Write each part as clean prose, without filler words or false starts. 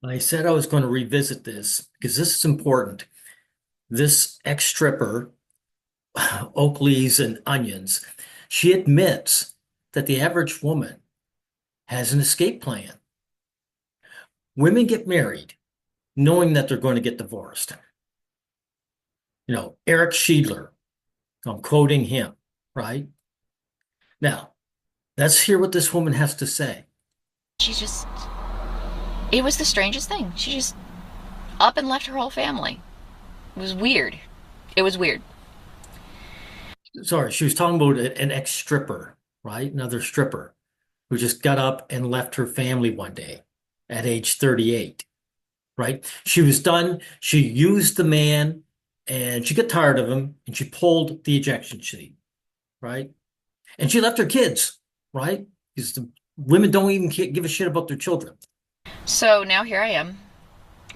I said I was going to revisit this because this is important. This ex-stripper, Oakley's and Onions, she admits that the average woman has an escape plan. Women get married knowing that they're going to get divorced. Eric Sheedler, I'm quoting him, right? Now, let's hear what this woman has to say. She just, it was the strangest thing. She just up and left her whole family. It was weird. It was weird. Sorry, she was talking about an ex-stripper, right? Another stripper who just got up and left her family one day at age 38, right? She was done. She used the man and she got tired of him and she pulled the ejection seat, right? And she left her kids, right? Because the women don't even give a shit about their children. So now here I am,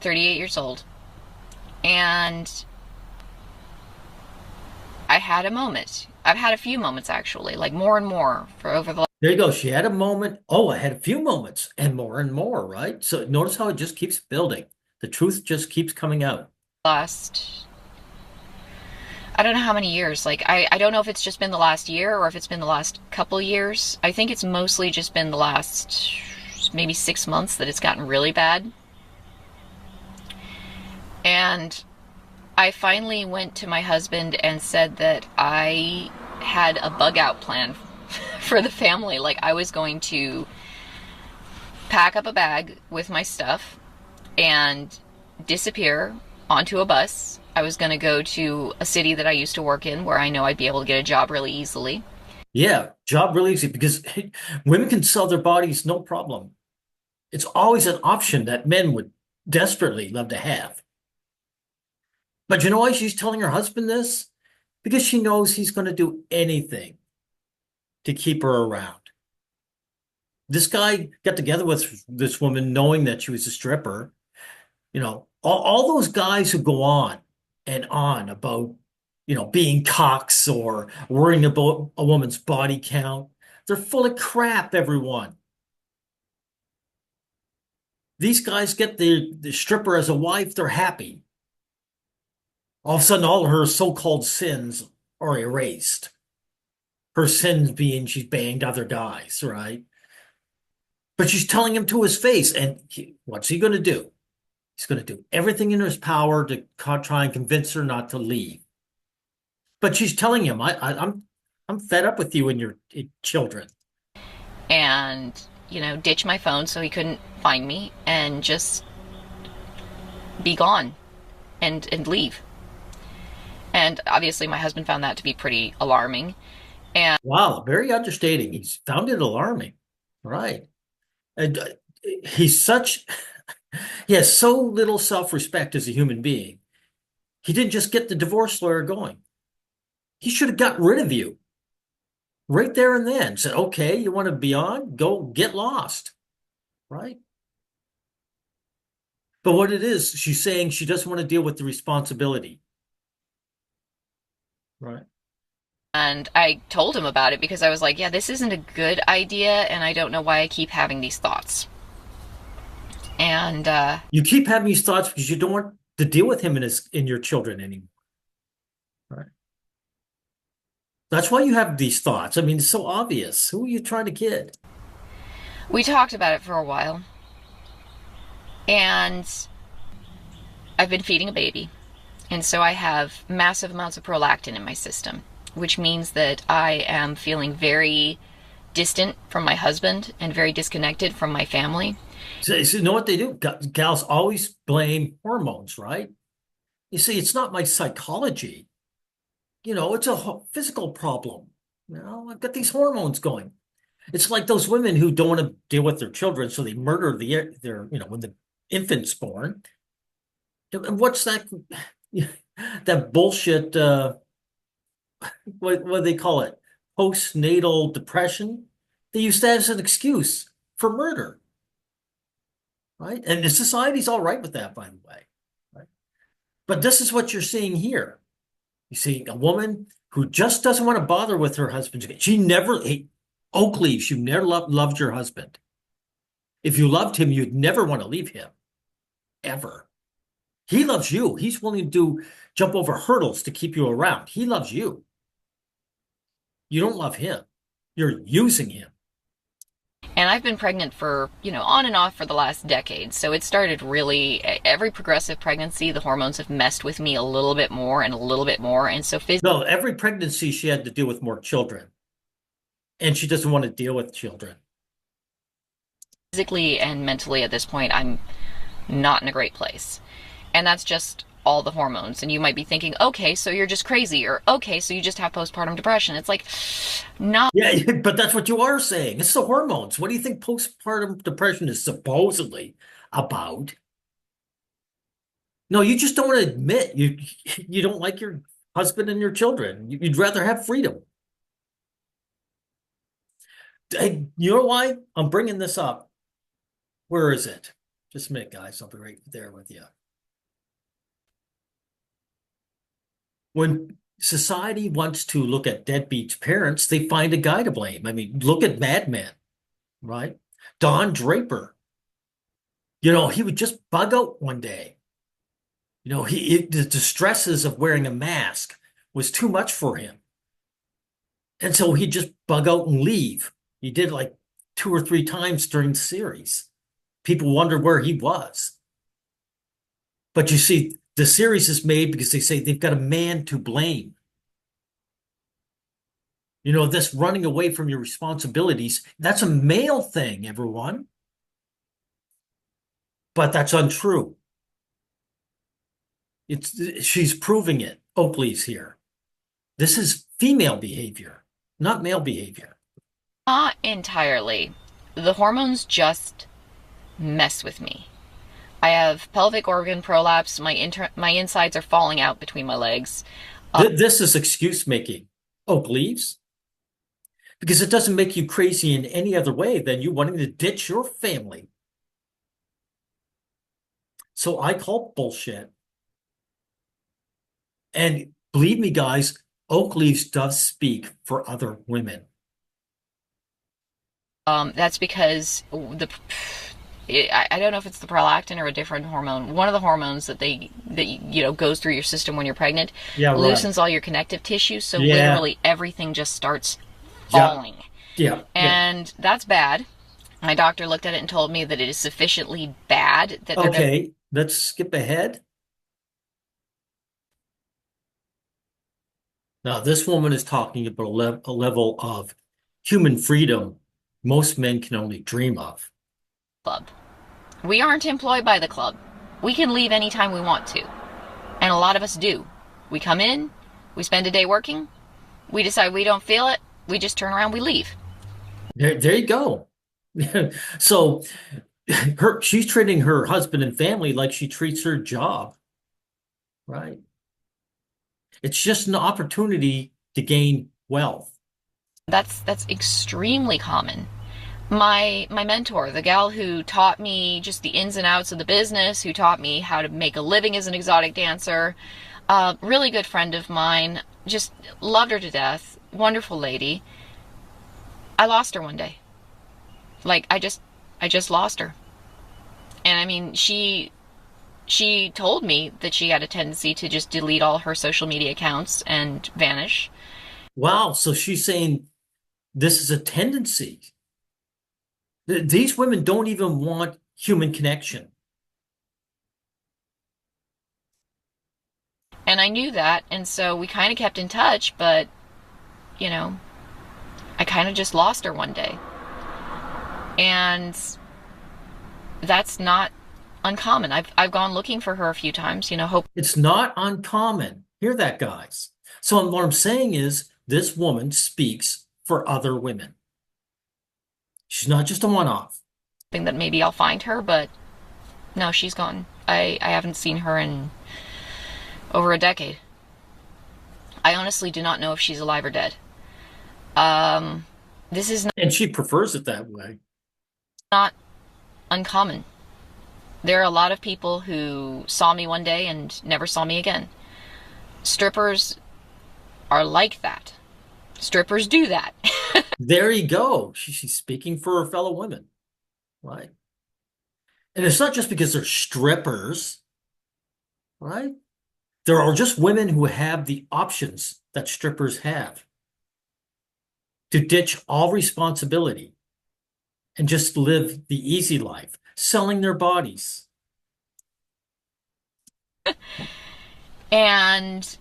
38 years old, and I had a moment. I've had a few moments actually, like more and more for over the There you go. She had a moment. Oh, I had a few moments and more, right? So notice how it just keeps building. The truth just keeps coming out. last, I don't know how many years. Like, I don't know if it's just been the last year or if it's been the last couple years. I think it's mostly just been the last maybe 6 months that it's gotten really bad. And I finally went to my husband and said that I had a bug out plan for the family. Like, I was going to pack up a bag with my stuff and disappear onto a bus. I was going to go to a city that I used to work in where I know I'd be able to get a job really easily. Yeah, job really easy because hey, women can sell their bodies no problem. It's always an option that men would desperately love to have. But you know why she's telling her husband this? Because she knows he's going to do anything to keep her around. This guy got together with this woman knowing that she was a stripper. All those guys who go on and on about, being cocks or worrying about a woman's body count, they're full of crap, everyone. These guys get the stripper as a wife, they're happy. All of a sudden, all her so-called sins are erased. Her sins being she's banged other guys, right? But she's telling him to his face. And what's he going to do? He's going to do everything in his power to try and convince her not to leave. But she's telling him, I'm fed up with you and your children. And, ditch my phone so he couldn't find me and just be gone and leave. And obviously, my husband found that to be pretty alarming. And Wow, very understating. He's found it alarming, right? And he's such, he has so little self-respect as a human being. He didn't just get the divorce lawyer going. He should have got rid of you right there and then. Said, okay, you want to be on? Go get lost, right? But what it is, she's saying she doesn't want to deal with the responsibility, right? and I told him about it because I was like, yeah, this isn't a good idea, and I don't know why I keep having these thoughts. And You keep having these thoughts because you don't want to deal with him and his in your children anymore, right? That's why you have these thoughts. I mean, it's so obvious. Who are you trying to kid? we talked about it for a while, and I've been feeding a baby. And so I have massive amounts of prolactin in my system, which means that I am feeling very distant from my husband and very disconnected from my family. So you know what they do? Gals always blame hormones, right? You see, it's not my psychology. It's a physical problem. I've got these hormones going. It's like those women who don't want to deal with their children, so they murder their, when the infant's born. And what's that? That bullshit. What do they call it? Postnatal depression. They use that as an excuse for murder, right? And the society's all right with that, by the way. Right? But this is what you're seeing here. You see a woman who just doesn't want to bother with her husband. She never, hey, Oak Leaves, you never loved your husband. If you loved him, you'd never want to leave him. ever. He loves you. He's willing to jump over hurdles to keep you around. He loves you. You don't love him. You're using him. And I've been pregnant for, on and off for the last decade. So it started really, every progressive pregnancy, the hormones have messed with me a little bit more and a little bit more. And so No, every pregnancy she had to deal with more children, and she doesn't want to deal with children. physically and mentally at this point, I'm not in a great place. And that's just all the hormones. And you might be thinking, okay, so you're just crazy, or okay, so you just have postpartum depression. It's like, not. Yeah, but that's what you are saying. It's the hormones. What do you think postpartum depression is supposedly about? No, you just don't want to admit you don't like your husband and your children. You'd rather have freedom. Hey, you know why I'm bringing this up? Where is it? Just a minute, guys. I'll be right there with you. When society wants to look at deadbeat parents, they find a guy to blame. I mean, look at Mad Men, right? Don Draper. He would just bug out one day. The stresses of wearing a mask was too much for him. And so he'd just bug out and leave. He did like 2 or 3 times during the series. People wondered where he was. But you see, the series is made because they say they've got a man to blame. This running away from your responsibilities, that's a male thing, everyone. But that's untrue. She's proving it. Oakley's here. This is female behavior, not male behavior. Not entirely. The hormones just mess with me. I have pelvic organ prolapse. My insides are falling out between my legs. This is excuse making. Oakley's. Because it doesn't make you crazy in any other way than you wanting to ditch your family. So I call bullshit. And believe me, guys, Oakley's does speak for other women. That's because I don't know if it's the prolactin or a different hormone. One of the hormones that goes through your system when you're pregnant Yeah, right. loosens all your connective tissue, so Yeah. literally everything just starts falling. Yeah. And that's bad. My doctor looked at it and told me that it is sufficiently bad that they're Okay, let's skip ahead. Now, this woman is talking about a level of human freedom most men can only dream of. club. We aren't employed by the club. We can leave anytime we want to. And a lot of us do. We come in, we spend a day working, we decide we don't feel it, we just turn around, we leave. There you go. So she's treating her husband and family like she treats her job, right? It's just an opportunity to gain wealth. That's extremely common. My mentor, the gal who taught me just the ins and outs of the business, who taught me how to make a living as an exotic dancer, really good friend of mine, just loved her to death, wonderful lady. I lost her one day. Like I just lost her. And I mean, she told me that she had a tendency to just delete all her social media accounts and vanish. Wow. So she's saying this is a tendency. These women don't even want human connection. And I knew that, and so we kind of kept in touch, but, you know, I kind of just lost her one day. And that's not uncommon. I've gone looking for her a few times, hope. It's not uncommon. Hear that, guys. So what I'm saying is this woman speaks for other women. She's not just a one-off. That maybe I'll find her, but no, she's gone. I haven't seen her in over a decade. I honestly do not know if she's alive or dead. This is And she prefers it that way. not uncommon. There are a lot of people who saw me one day and never saw me again. Strippers are like that. Strippers do that. There you go. She's speaking for her fellow women, right? And it's not just because they're strippers, right? There are just women who have the options that strippers have to ditch all responsibility and just live the easy life, selling their bodies. And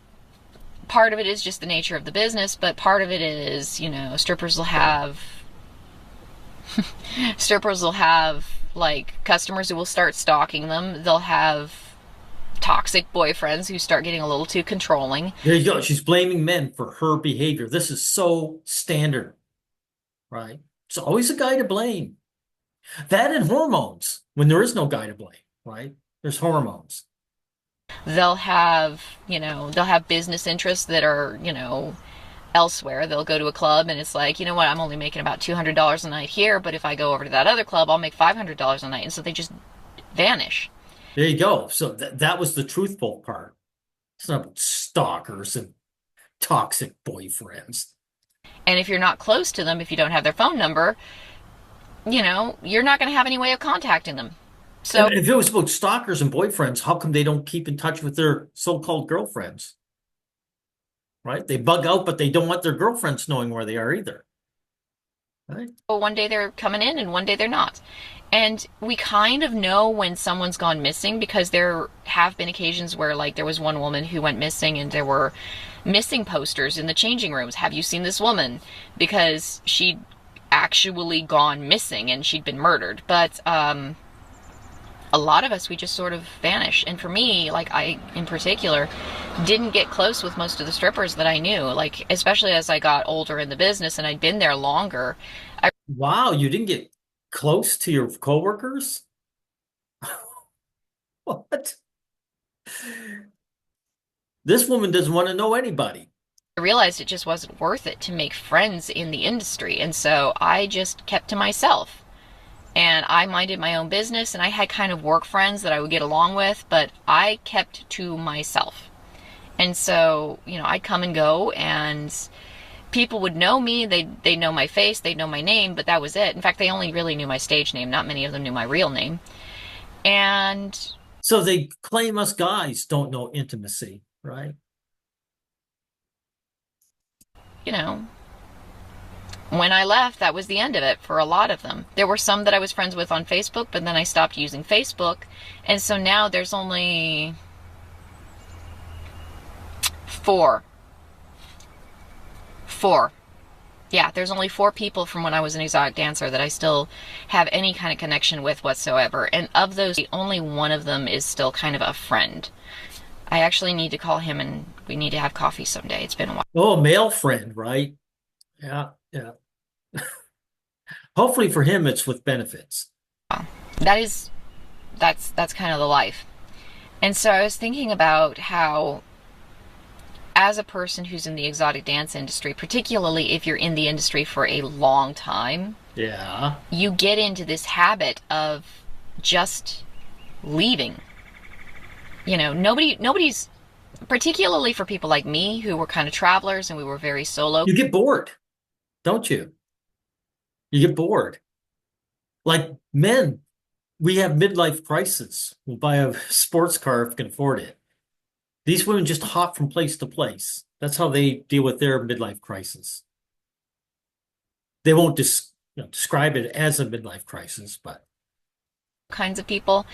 part of it is just the nature of the business, but part of it is, strippers will have like customers who will start stalking them. They'll have toxic boyfriends who start getting a little too controlling. There you go. She's blaming men for her behavior. This is so standard, right? It's always a guy to blame. That and hormones, when there is no guy to blame, right? There's hormones. They'll have business interests that are, elsewhere. They'll go to a club and it's like, you know what, I'm only making about $200 a night here, but if I go over to that other club, I'll make $500 a night. And so they just vanish. There you go. So that was the truthful part. It's not about stalkers and toxic boyfriends. And if you're not close to them, if you don't have their phone number, you're not going to have any way of contacting them. So And if it was about stalkers and boyfriends, how come they don't keep in touch with their so-called girlfriends? Right? They bug out, but they don't want their girlfriends knowing where they are either. Right? one day they're coming in and one day they're not. And we kind of know when someone's gone missing because there have been occasions where, like, there was one woman who went missing and there were missing posters in the changing rooms. Have you seen this woman? Because she'd actually gone missing and she'd been murdered. But a lot of us, we just sort of vanish. And for me, like, I in particular didn't get close with most of the strippers that I knew, like, especially as I got older in the business and I'd been there longer. I Wow, you didn't get close to your coworkers? What? This woman doesn't want to know anybody. realized it just wasn't worth it to make friends in the industry. And so I just kept to myself. And I minded my own business, and I had kind of work friends that I would get along with, but I kept to myself. And so, I'd come and go, and people would know me. They'd know my face, they'd know my name, but that was it. In fact, they only really knew my stage name. Not many of them knew my real name. And, So they claim us guys don't know intimacy, right? you know, when I left, that was the end of it for a lot of them. There were some that I was friends with on Facebook, but then I stopped using Facebook. And so now there's only four. Four. Yeah, there's only four people from when I was an exotic dancer that I still have any kind of connection with whatsoever. And of those, only one of them is still kind of a friend. I actually need to call him and we need to have coffee someday. It's been a while. Oh, a male friend, right? Yeah, yeah. Hopefully for him, it's with benefits. That is, that's kind of the life. And so I was thinking about how, as a person who's in the exotic dance industry, particularly if you're in the industry for a long time, Yeah. you get into this habit of just leaving. Nobody's, particularly for people like me who were kind of travelers and we were very solo. You get bored, don't you? You get bored. Like men, we have midlife crisis. We'll buy a sports car if we can afford it. These women just hop from place to place. That's how they deal with their midlife crisis. They won't describe it as a midlife crisis, but Kinds of people.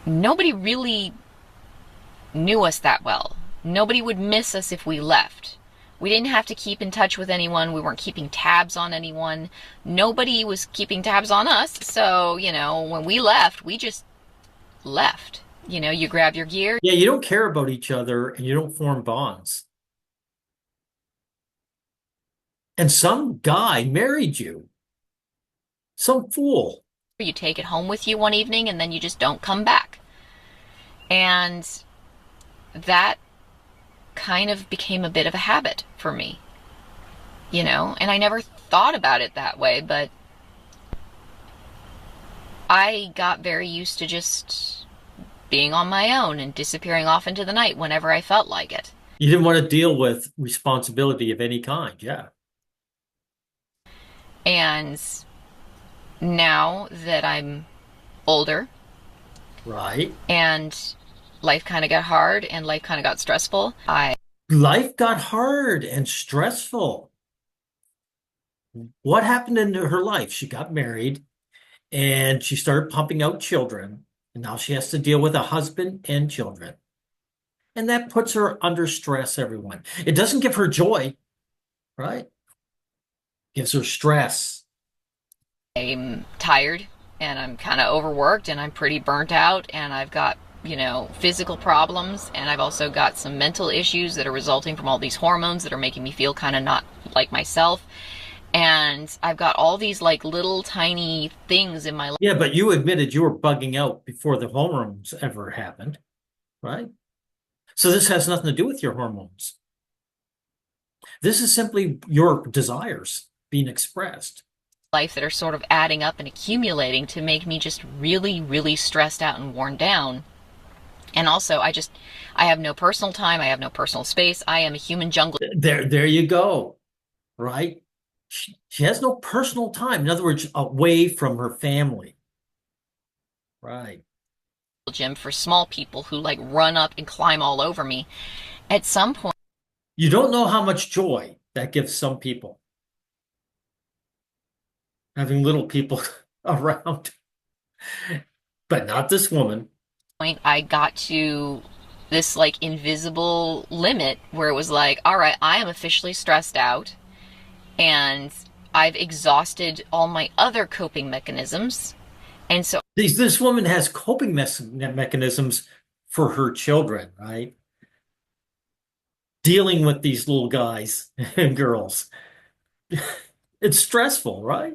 Nobody really knew us that well. Nobody would miss us if we left. We didn't have to keep in touch with anyone. We weren't keeping tabs on anyone. Nobody was keeping tabs on us. So, when we left, we just left. You grab your gear. yeah, you don't care about each other and you don't form bonds. And some guy married you, some fool. You take it home with you one evening and then you just don't come back. And that kind of became a bit of a habit for me, and I never thought about it that way, but I got very used to just being on my own and disappearing off into the night whenever I felt like it. You didn't want to deal with responsibility of any kind. Yeah. And now that I'm older, Right. and life kind of got hard and life kind of got stressful. I Life got hard and stressful. What happened in her life? She got married and she started pumping out children. And now she has to deal with a husband and children. And that puts her under stress, everyone. It doesn't give her joy, right? It gives her stress. I'm tired and I'm kind of overworked and I'm pretty burnt out and I've got, physical problems and I've also got some mental issues that are resulting from all these hormones that are making me feel kind of not like myself. And I've got all these like little tiny things in my life. Yeah, but you admitted you were bugging out before the hormones ever happened, right? So this has nothing to do with your hormones. This is simply your desires being expressed. Life that are sort of adding up and accumulating to make me just really, really stressed out and worn down. And also, I have no personal time. I have no personal space. I am a human jungle There you go, right? She has no personal time. In other words, away from her family. Right. gym for small people who like run up and climb all over me. At some point, You don't know how much joy that gives some people, having little people around, but not this woman. I got to this like invisible limit where it was like, all right, I am officially stressed out and I've exhausted all my other coping mechanisms. And so This woman has coping mechanisms for her children, right? Dealing with these little guys and girls. It's stressful, right?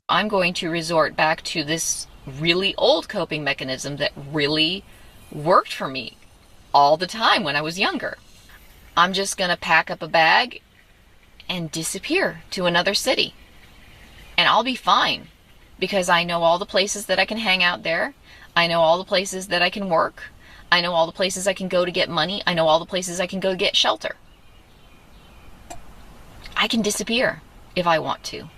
I'm going to resort back to this really old coping mechanism that really worked for me all the time when I was younger. I'm just going to pack up a bag and disappear to another city. And I'll be fine because I know all the places that I can hang out there. I know all the places that I can work. I know all the places I can go to get money. I know all the places I can go to get shelter. I can disappear if I want to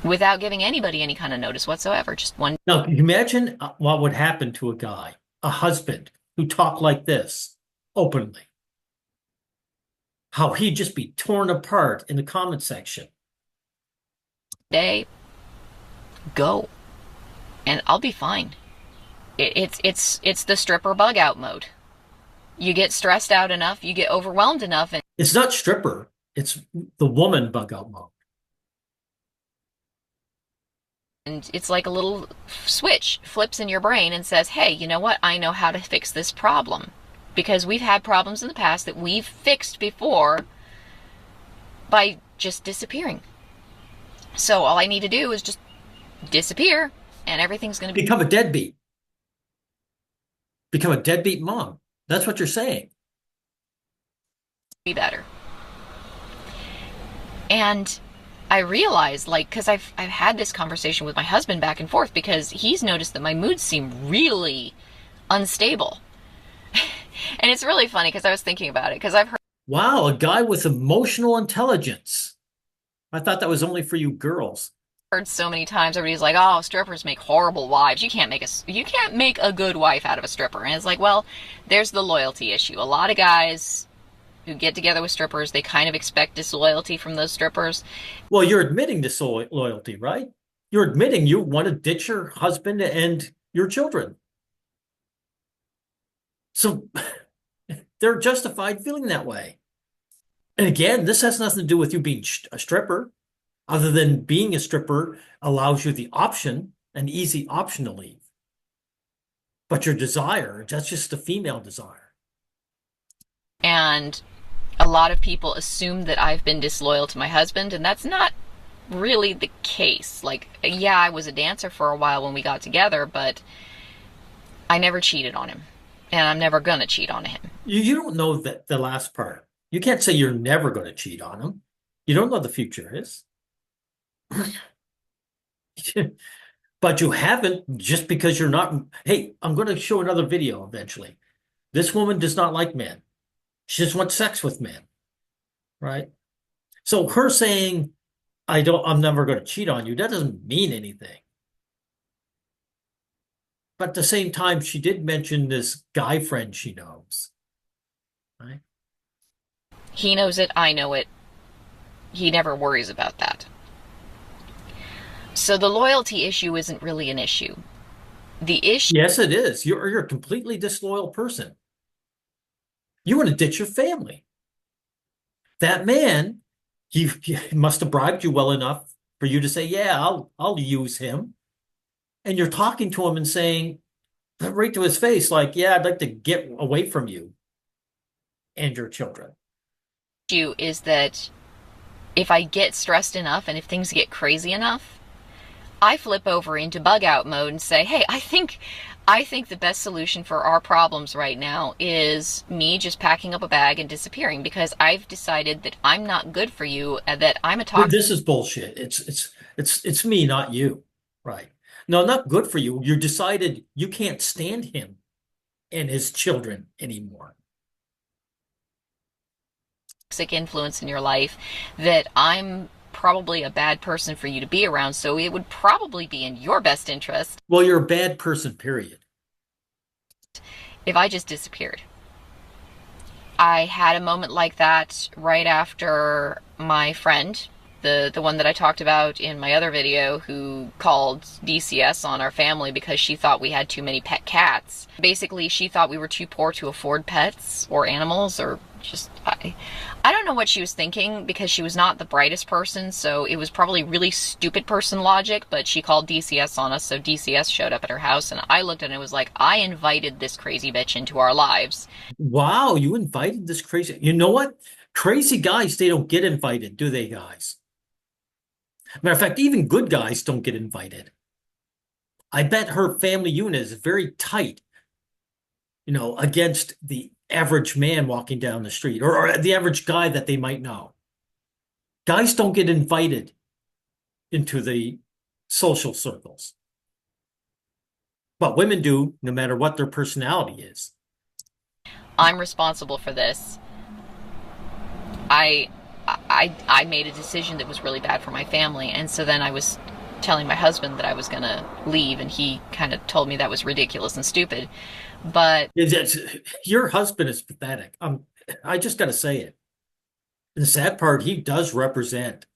without giving anybody any kind of notice whatsoever. Just one. Now, can you imagine what would happen to a guy, a husband, who talked like this openly? How he'd just be torn apart in the comment section. Day, go, and I'll be fine. It's the stripper bug out mode. You get stressed out enough, you get overwhelmed enough, It's not stripper, it's the woman bug out mode. and it's like a little switch flips in your brain and says, hey, you know what? I know how to fix this problem. Because we've had problems in the past that we've fixed before by just disappearing. So all I need to do is just disappear and everything's going to Become a deadbeat. Become a deadbeat mom. That's what you're saying. be better. And I realized, like, because I've had this conversation with my husband back and forth because he's noticed that my moods seem really unstable. And it's really funny because I was thinking about it because I've Wow, a guy with emotional intelligence. I thought that was only for you girls. heard so many times everybody's like, "Oh, strippers make horrible wives. You can't make a good wife out of a stripper." And it's like, well, there's the loyalty issue. A lot of guys who get together with strippers, they kind of expect disloyalty from those strippers. Well, you're admitting disloyalty, right? You're admitting you want to ditch your husband and your children. So they're justified feeling that way. And again, this has nothing to do with you being a stripper, other than being a stripper allows you the option, an easy option to leave. But your desire, that's just a female desire. And a lot of people assume that I've been disloyal to my husband, and that's not really the case. Like, yeah, I was a dancer for a while when we got together, but I never cheated on him. And I'm never gonna cheat on him. You don't know that the last part. You can't say you're never going to cheat on him. You don't know the future is. But you haven't just because you're not. Hey, I'm going to show another video eventually. This woman does not like men. She just wants sex with men, right? So her saying, I'm never going to cheat on you, that doesn't mean anything. But at the same time, she did mention this guy friend she knows, right? He knows it, I know it. He never worries about that. So the loyalty issue isn't really an issue. The issue Yes, it is. You're a completely disloyal person. You want to ditch your family. That man, he must have bribed you well enough for you to say, "Yeah, I'll use him." And you're talking to him and saying right to his face, like, "Yeah, I'd like to get away from you and your children." is that if I get stressed enough and if things get crazy enough, I flip over into bug out mode and say, "Hey, I think the best solution for our problems right now is me just packing up a bag and disappearing because I've decided that I'm not good for you and that I'm a toxic." This is bullshit. It's me, not you. Right. No, not good for you. You decided you can't stand him and his children anymore. Influence in your life, that I'm probably a bad person for you to be around, so it would probably be in your best interest Well, you're a bad person, period. if I just disappeared. I had a moment like that right after my friend, the one that I talked about in my other video, who called DCS on our family because she thought we had too many pet cats. Basically, she thought we were too poor to afford pets or animals, or just I don't know what she was thinking because she was not the brightest person, so it was probably really stupid person logic, but she called DCS on us, so DCS showed up at her house, and I looked at it and was like, I invited this crazy bitch into our lives. Wow, you invited this crazy. You know what? Crazy guys, they don't get invited, do they, guys? Matter of fact, even good guys don't get invited. I bet her family unit is very tight, against the average man walking down the street or the average guy that they might know. Guys don't get invited into the social circles, but women do, no matter what their personality is. I'm responsible for this. I I made a decision that was really bad for my family, and so then I was telling my husband that I was going to leave, and he kind of told me that was ridiculous and stupid. But Your husband is pathetic. I just got to say it. The sad part, he does represent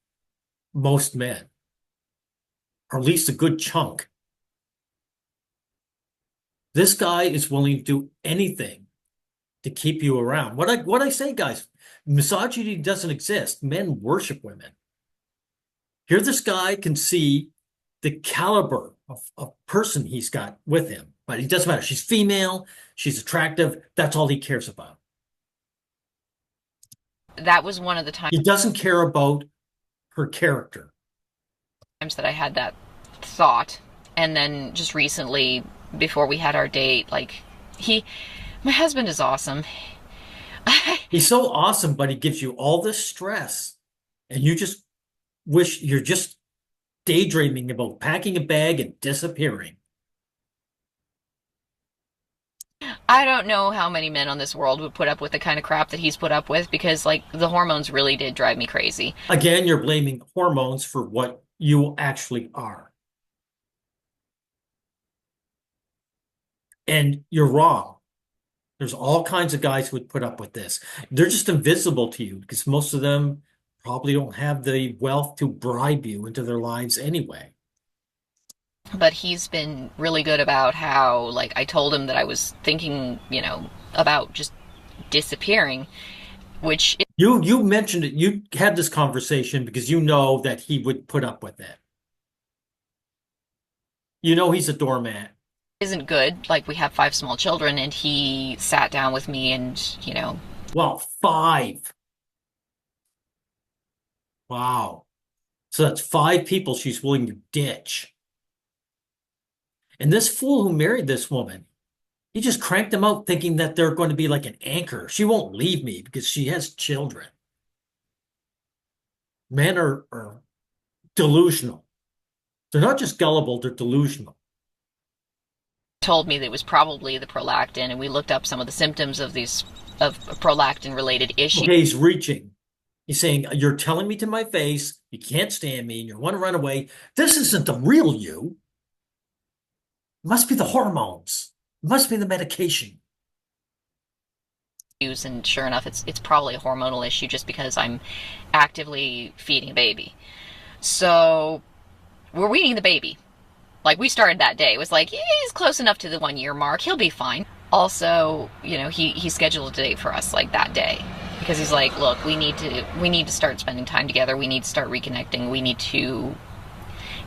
most men, or at least a good chunk. This guy is willing to do anything to keep you around. What I say, guys, misogyny doesn't exist. Men worship women. Here, this guy can see the caliber of person he's got with him, but it doesn't matter. She's female, she's attractive. That's all he cares about. that was one of the times He doesn't care about her character. that I had that thought. And then just recently, before we had our date, like, my husband is awesome. He's so awesome, but he gives you all this stress, and you just wish you're just daydreaming about packing a bag and disappearing. I don't know how many men on this world would put up with the kind of crap that he's put up with, because, like, the hormones really did drive me crazy. Again, you're blaming hormones for what you actually are. And you're wrong. There's all kinds of guys who would put up with this. They're just invisible to you because most of them probably don't have the wealth to bribe you into their lives anyway. But he's been really good about how, like, I told him that I was thinking, about just disappearing, which You mentioned it. You had this conversation because you know that he would put up with it. You know he's a doormat. isn't good. Like, we have 5 small children, and he sat down with me and. Well, 5. Wow. So that's 5 people she's willing to ditch. And this fool who married this woman, he just cranked them out thinking that they're going to be like an anchor. She won't leave me because she has children. Men are delusional. They're not just gullible, they're delusional. Told me that it was probably the prolactin, and we looked up some of the symptoms of prolactin related issues. Okay, he's reaching. He's saying, "You're telling me to my face, you can't stand me, and you want to run away. This isn't the real you." It must be the hormones. It must be the medication. and sure enough, it's probably a hormonal issue just because I'm actively feeding a baby. So we're weaning the baby. Like, we started that day. It was like, yeah, he's close enough to the 1 year mark. He'll be fine. Also, he scheduled a date for us like that day because he's like, look, we need to start spending time together. We need to start reconnecting. We need to.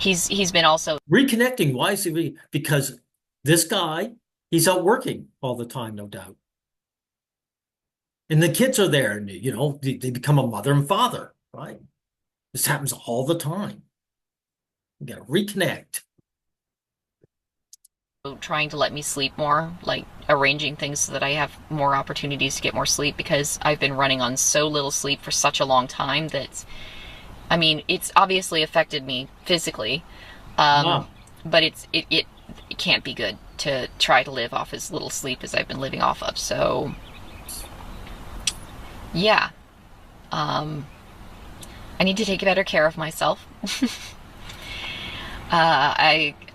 He's been also Reconnecting. Why is he? Because this guy, he's out working all the time, no doubt. And the kids are there, and they become a mother and father, right? This happens all the time. You got to reconnect. trying to let me sleep more, like arranging things so that I have more opportunities to get more sleep because I've been running on so little sleep for such a long time that, I mean, it's obviously affected me physically, Wow. but it can't be good to try to live off as little sleep as I've been living off of. So, yeah, um, I need to take better care of myself.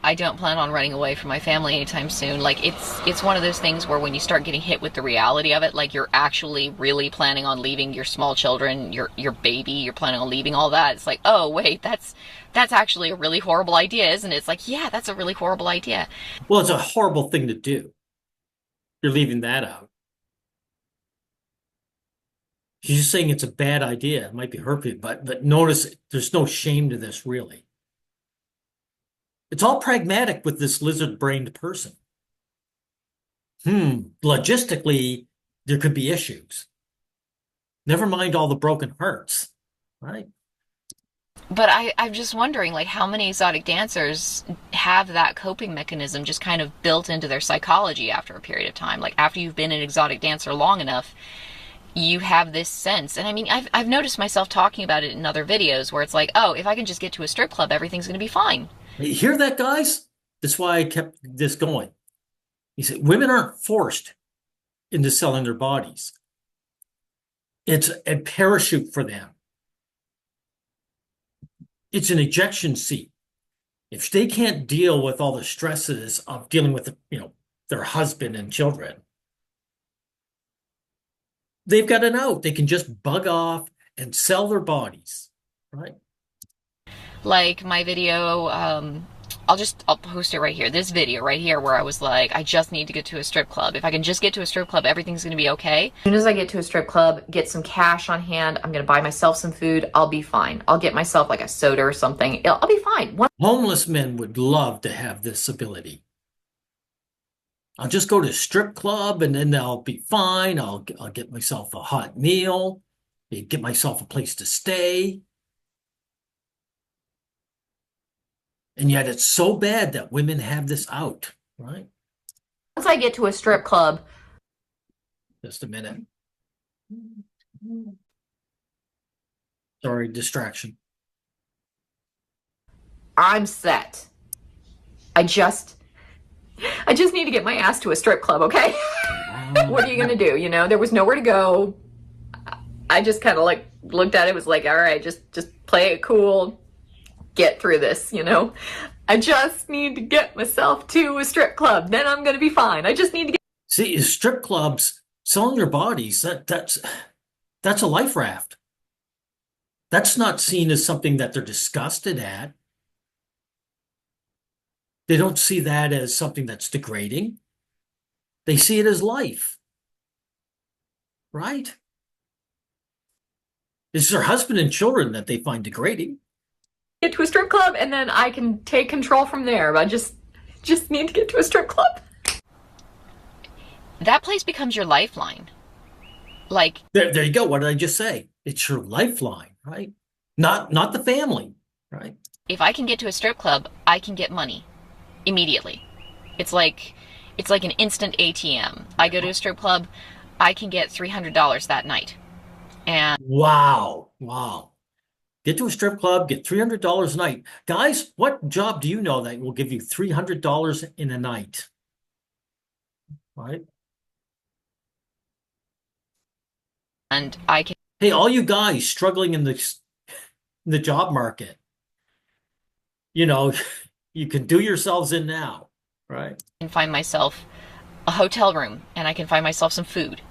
I don't plan on running away from my family anytime soon. Like, it's one of those things where when you start getting hit with the reality of it, like you're actually really planning on leaving your small children, your baby, you're planning on leaving all that. It's like, oh wait, that's actually a really horrible idea, isn't it? It's like, yeah, that's a really horrible idea. Well, it's a horrible thing to do. You're leaving that out. She's just saying it's a bad idea. It might be her people, but notice there's no shame to this, really. It's all pragmatic with this lizard-brained person. Logistically, there could be issues. Never mind all the broken hearts, right? But I'm just wondering, like, how many exotic dancers have that coping mechanism just kind of built into their psychology after a period of time? Like, after you've been an exotic dancer long enough, you have this sense. And I mean, I've noticed myself talking about it in other videos where it's like, oh, if I can just get to a strip club, everything's going to be fine. You hear that, guys? That's why I kept this going. He said, women aren't forced into selling their bodies. It's a parachute for them. It's an ejection seat. If they can't deal with all the stresses of dealing with, their husband and children, they've got an out. They can just bug off and sell their bodies, right? Like my video, I'll post it right here. This video right here where I was like, I just need to get to a strip club. If I can just get to a strip club, everything's gonna be okay. As soon as I get to a strip club, get some cash on hand, I'm gonna buy myself some food, I'll be fine. I'll get myself like a soda or something. I'll be fine. Homeless men would love to have this ability. I'll just go to a strip club and then I'll be fine. I'll get myself a hot meal, get myself a place to stay. And yet it's so bad that women have this out, right? Once I get to a strip club, Just a minute. Sorry, distraction. I'm set. I just need to get my ass to a strip club, okay? What are you gonna do? There was nowhere to go. I just kind of like looked at it, was like, all right, just play it cool, get through this. I just need to get myself to a strip club, then I'm gonna be fine. I just need to get. See, strip clubs selling their bodies, that's a life raft. That's not seen as something that they're disgusted at. They don't see that as something that's degrading. They see it as life, right? It's their husband and children that they find degrading. Get to a strip club and then I can take control from there. I just need to get to a strip club. That place becomes your lifeline. Like, There you go. What did I just say? It's your lifeline, right? Not the family, right? if I can get to a strip club, I can get money immediately. It's like an instant ATM. I go to a strip club, I can get $300 that night. And Wow. Wow. Get to a strip club, get $300 a night. Guys, what job do you know that will give you $300 in a night? Right? I can. Hey, all you guys struggling in the job market, you know, you can do yourselves in now, Right. can find myself a hotel room and I can find myself some food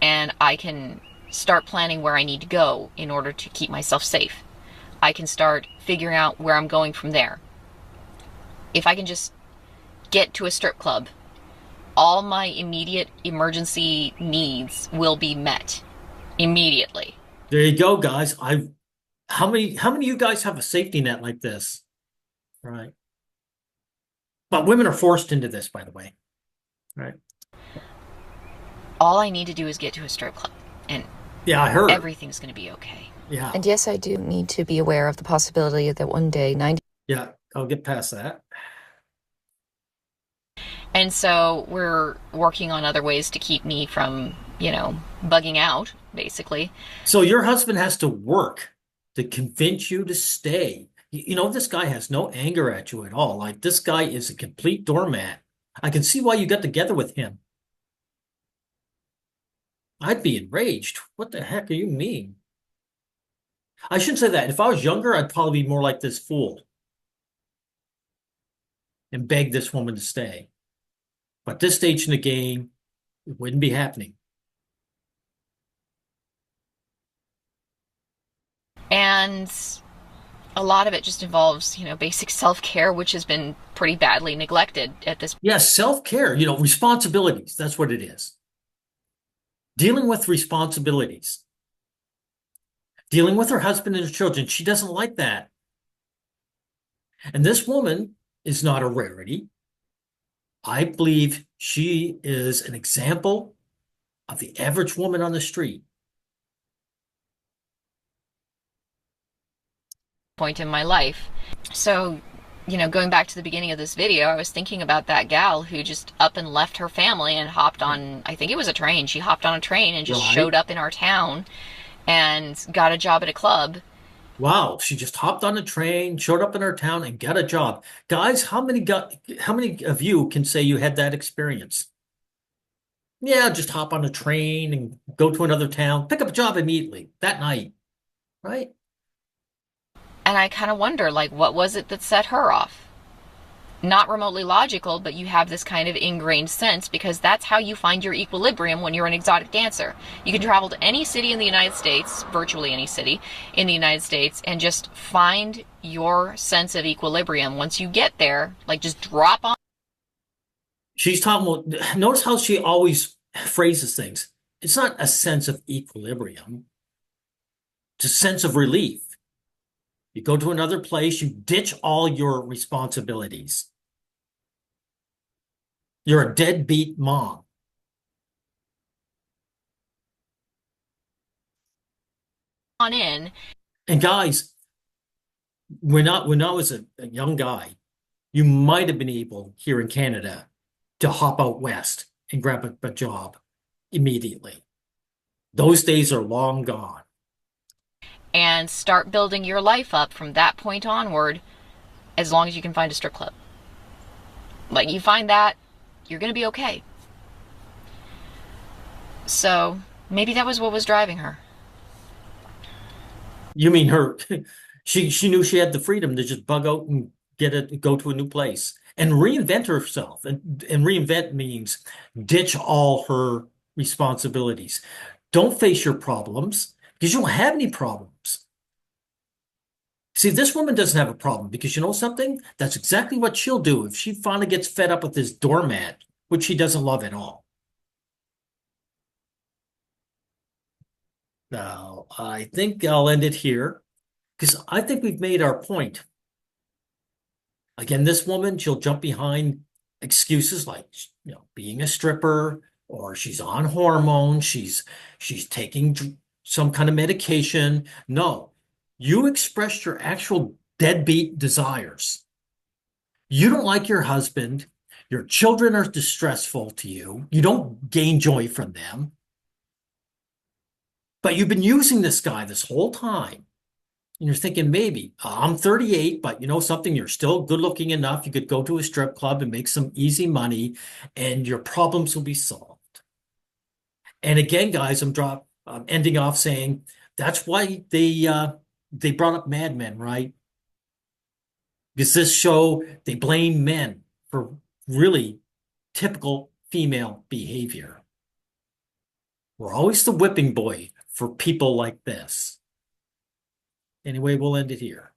and I can start planning where I need to go in order to keep myself safe. I can start figuring out where I'm going from there. If I can just get to a strip club, all my immediate emergency needs will be met immediately. There you go, guys. How many of you guys have a safety net like this? Right. But women are forced into this, by the way. Right. All I need to do is get to a strip club and Yeah, I heard. everything's going to be okay. Yeah. And yes, I do need to be aware of the possibility that one day 90 Yeah. I'll get past that. And so we're working on other ways to keep me from, bugging out, basically. So your husband has to work to convince you to stay. This guy has no anger at you at all. Like this guy is a complete doormat. I can see why you got together with him. I'd be enraged. What the heck are you mean? I shouldn't say that. If I was younger, I'd probably be more like this fool and beg this woman to stay. But this stage in the game, it wouldn't be happening. And a lot of it just involves, basic self-care, which has been pretty badly neglected at this. Yes, self-care, responsibilities. That's what it is. Dealing with responsibilities. Dealing with her husband and her children. She doesn't like that. And this woman is not a rarity. I believe she is an example of the average woman on the street. Point in my life. So, going back to the beginning of this video, I was thinking about that gal who just up and left her family and hopped on, I think it was a train. She hopped on a train and just Right. showed up in our town and got a job at a club. Wow, she just hopped on a train, showed up in our town, and got a job. Guys, how many of you can say you had that experience? Yeah, just hop on a train and go to another town, pick up a job immediately that night, right? And I kind of wonder, like, what was it that set her off? Not remotely logical, but you have this kind of ingrained sense because that's how you find your equilibrium when you're an exotic dancer. You can travel to any city in the United States, virtually any city in the United States, and just find your sense of equilibrium. Once you get there, like just drop on. She's talking about, notice how she always phrases things. It's not a sense of equilibrium, it's a sense of relief. You go to another place, you ditch all your responsibilities. You're a deadbeat mom. In. And guys, when I was a young guy, you might have been able here in Canada to hop out west and grab a job immediately. Those days are long gone. And start building your life up from that point onward, as long as you can find a strip club. Like, you find that, you're going to be okay. So, maybe that was what was driving her. You mean her? She knew she had the freedom to just bug out and go to a new place and reinvent herself. And reinvent means ditch all her responsibilities. Don't face your problems because you don't have any problems. See, this woman doesn't have a problem because you know something? That's exactly what she'll do if she finally gets fed up with this doormat, which she doesn't love at all. Now, I think I'll end it here because I think we've made our point. Again, this woman, she'll jump behind excuses like, being a stripper or she's on hormones, she's taking some kind of medication. No, you expressed your actual deadbeat desires. You don't like your husband. Your children are distressful to you. You don't gain joy from them. But you've been using this guy this whole time. And you're thinking, maybe I'm 38, but you know something, you're still good looking enough. You could go to a strip club and make some easy money and your problems will be solved. And again, guys, I'm ending off saying that's why they brought up Mad Men, right? Because this show, they blame men really typical female behavior. We're always the whipping boy for people like this. Anyway, we'll end it here.